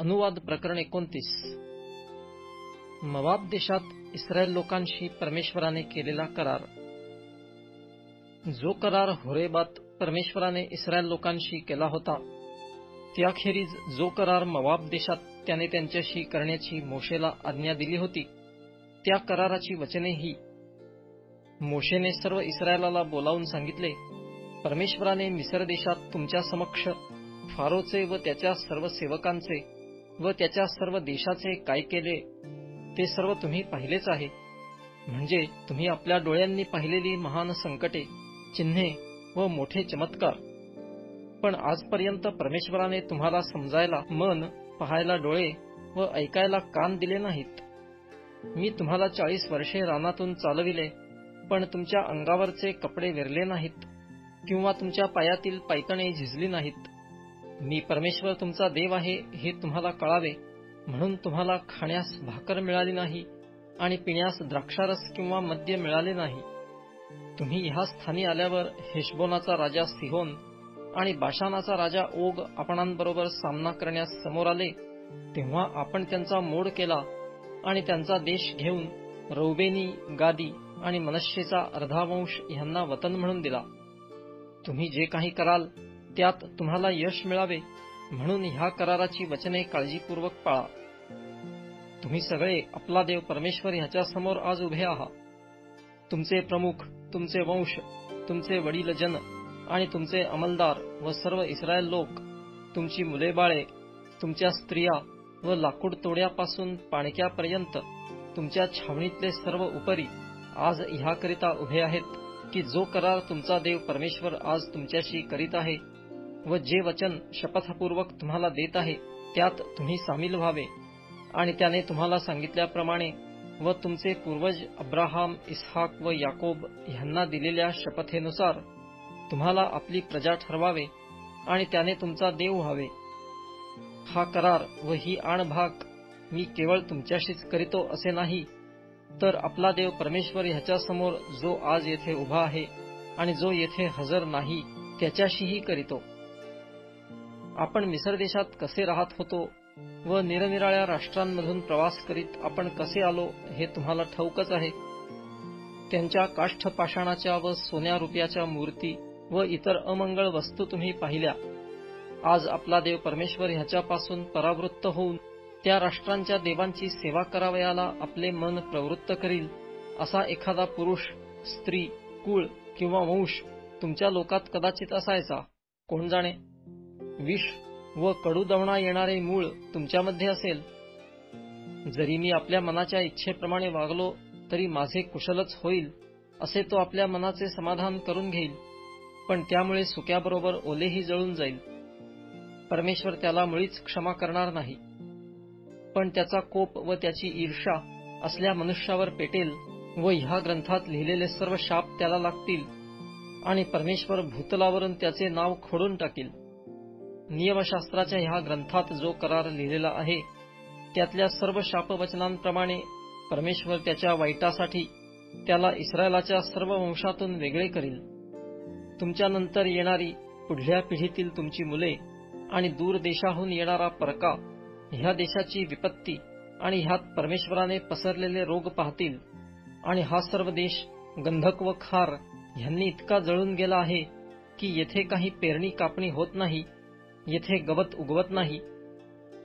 अनुवाद प्रकरण 29. मोआब देशात इस्रायल लोकांशी परमेश्वराने केलेला करार. जो करार होरेबात परमेश्वराने इस्रायल लोकांशी केला होता, त्याखेरीज जो करार मोआब देशात त्याने त्यांच्याशी करण्याची मोशेला आज्ञा दिली होती, त्या कराराची वचने ही. मोशेने सर्व इस्रायलाला बोलावून सांगितले, परमेश्वराने मिस्र देशात तुमच्या समक्ष फारोचे व त्याच्या सर्व सेवकांचे व त्याच्या सर्व देशाचे काय केले ते सर्व तुम्ही पाहिलेच आहे. म्हणजे तुम्ही आपल्या डोळ्यांनी पाहिलेली महान संकटे, चिन्हे व मोठे चमत्कार. पण आजपर्यंत परमेश्वराने तुम्हाला समजायला मन, पाहायला डोळे व ऐकायला कान दिले नाहीत. मी तुम्हाला 40 वर्षे रानातून चालविले, पण तुमच्या अंगावरचे कपडे विरले नाहीत किंवा तुमच्या पायातील पैठणे झिजली नाहीत. मी परमेश्वर तुमचा देव आहे हे तुम्हाला कळावे म्हणून तुम्हाला खाण्यास भाकर मिळाली नाही आणि पिण्यास द्राक्षारस किंवा मद्य मिळाले नाही. तुम्ही ह्या स्थानी आल्यावर हेशबोनाचा राजा सिहोन आणि बाशानाचा राजा ओग आपणांबरोबर सामना करण्यास समोर आले, तेव्हा आपण त्यांचा मोड केला आणि त्यांचा देश घेऊन रौबेनी, गादी आणि मनश्शेचा अर्धा वंश ह्यांना वतन म्हणून दिला. तुम्ही जे काही कराल त्यात तुम्हाला यश मिळावे म्हणून ह्या कराराची वचने काळजीपूर्वक पाळा. तुम्ही सगळे आपला देव परमेश्वर ह्याच्या समोर आज उभे आहात. तुमचे प्रमुख, तुमचे वंश, तुमचे वडीलजन आणि तुमचे अंमलदार व सर्व इस्रायल लोक, तुमची मुले बाळे, तुमच्या स्त्रिया व लाकूड तोड्यापासून पाणक्यापर्यंत तुमच्या छावणीतले सर्व उपरी आज ह्याकरिता उभे आहेत की जो करार तुमचा देव परमेश्वर आज तुमच्याशी करीत आहे व जे वचन शपथपूर्वक तुम्हाला देत आहे त्यात तुम्ही सामील व्हावे आणि त्याने तुम्हाला सांगितल्याप्रमाणे व तुमचे पूर्वज अब्राहाम, इसहाक व याकोब ह्यांना दिलेल्या शपथेनुसार तुम्हाला आपली प्रजा ठरवावे आणि त्याने तुमचा देव व्हावे. हा करार व ही आणभाग मी केवळ तुमच्याशीच करीतो असे नाही, तर आपला देव परमेश्वर ह्याच्यासमोर जो आज येथे उभा आहे आणि जो येथे हजर नाही त्याच्याशीही करीतो. आपण मिस्र देशात कसे राहत होतो व निरनिराळ्या राष्ट्रांमधून प्रवास करीत आपण कसे आलो हे तुम्हाला ठाऊकच आहे. त्यांच्या काष्ठपाषाणाच्या व सोन्या रुपयाच्या मूर्ती व इतर अमंगळ वस्तू तुम्ही पाहिल्या. आज आपला देव परमेश्वर ह्याच्यापासून परावृत्त होऊन त्या राष्ट्रांच्या देवांची सेवा करावयाला आपले मन प्रवृत्त करील असा एखादा पुरुष, स्त्री, कुळ किंवा वंश तुमच्या लोकात कदाचित असायचा, कोण जाणे. विष व कडू दवणा येणारे मूळ तुमच्यामध्ये असेल. जरी मी आपल्या मनाच्या इच्छेप्रमाणे वागलो तरी माझे कुशलच होईल असे तो आपल्या मनाचे समाधान करून घेईल, पण त्यामुळे सुक्याबरोबर ओलेही जळून जाईल. परमेश्वर त्याला मुळीच क्षमा करणार नाही, पण त्याचा कोप व त्याची ईर्ष्या असल्या मनुष्यावर पेटेल व ह्या ग्रंथात लिहिलेले सर्व शाप त्याला लागतील आणि परमेश्वर भूतलावरून त्याचे नाव खोडून टाकील. नियमशास्त्राच्या ह्या ग्रंथात जो करार लिहिलेला आहे त्यातल्या सर्व शापवचनांप्रमाणे परमेश्वर त्याच्या वाईटासाठी त्याला इस्रायलाच्या सर्व वंशातून वेगळे करील. तुमच्या नंतर येणारी पुढल्या पिढीतील तुमची मुले आणि दूर देशाहून येणारा परका ह्या देशाची विपत्ती आणि ह्यात परमेश्वराने पसरलेले रोग पाहतील. आणि हा सर्व देश गंधक व खार ह्यांनी इतका जळून गेला आहे की येथे काही पेरणी कापणी होत नाही, येथे गवत उगवत नाही.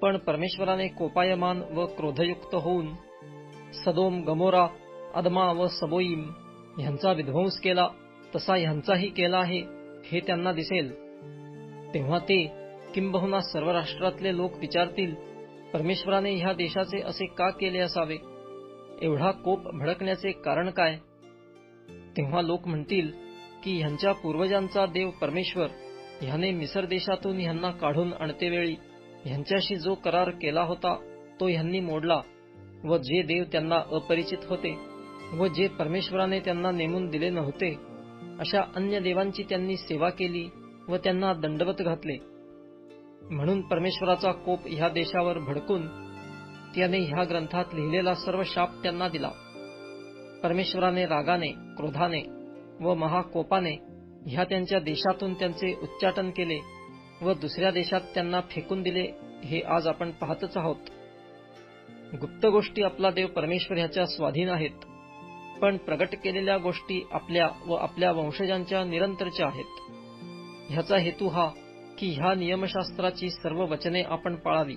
पण परमेश्वराने कोपायमान व क्रोधयुक्त होऊन सदोम, गमोरा, अदमा व सबोईम ह्यांचा विध्वंस केला तसा ह्यांचाही केला आहे हे त्यांना दिसेल. तेव्हा ते किंबहुना सर्व राष्ट्रातले लोक विचारतील, परमेश्वराने ह्या देशाचे असे का केले असावे? एवढा कोप भडकण्याचे कारण काय? तेव्हा लोक म्हणतील की ह्यांच्या पूर्वजांचा देव परमेश्वर ह्याने मिस्र देशातून ह्यांना काढून आणतेवेळी ह्यांच्याशी जो करार केला होता तो ह्यांनी मोडला व जे देव त्यांना अपरिचित होते व जे परमेश्वराने त्यांना नेमून दिले नव्हते अशा अन्य देवांची त्यांनी सेवा केली व त्यांना दंडवत घातले. म्हणून परमेश्वराचा कोप ह्या देशावर भडकून त्याने ह्या ग्रंथात लिहिलेला सर्व शाप त्यांना दिला. परमेश्वराने रागाने, क्रोधाने व महाकोपाने ह्या त्यांच्या देशातून त्यांचे उच्चाटन केले व दुसऱ्या देशात त्यांना फेकून दिले हे आज आपण पाहतच आहोत. गुप्त गोष्टी आपला देव परमेश्वर ह्याच्या स्वाधीन आहेत, पण प्रगट केलेल्या गोष्टी आपल्या व आपल्या वंशजांच्या निरंतरच्या आहेत. ह्याचा हेतू हा की ह्या नियमशास्त्राची सर्व वचने आपण पाळावी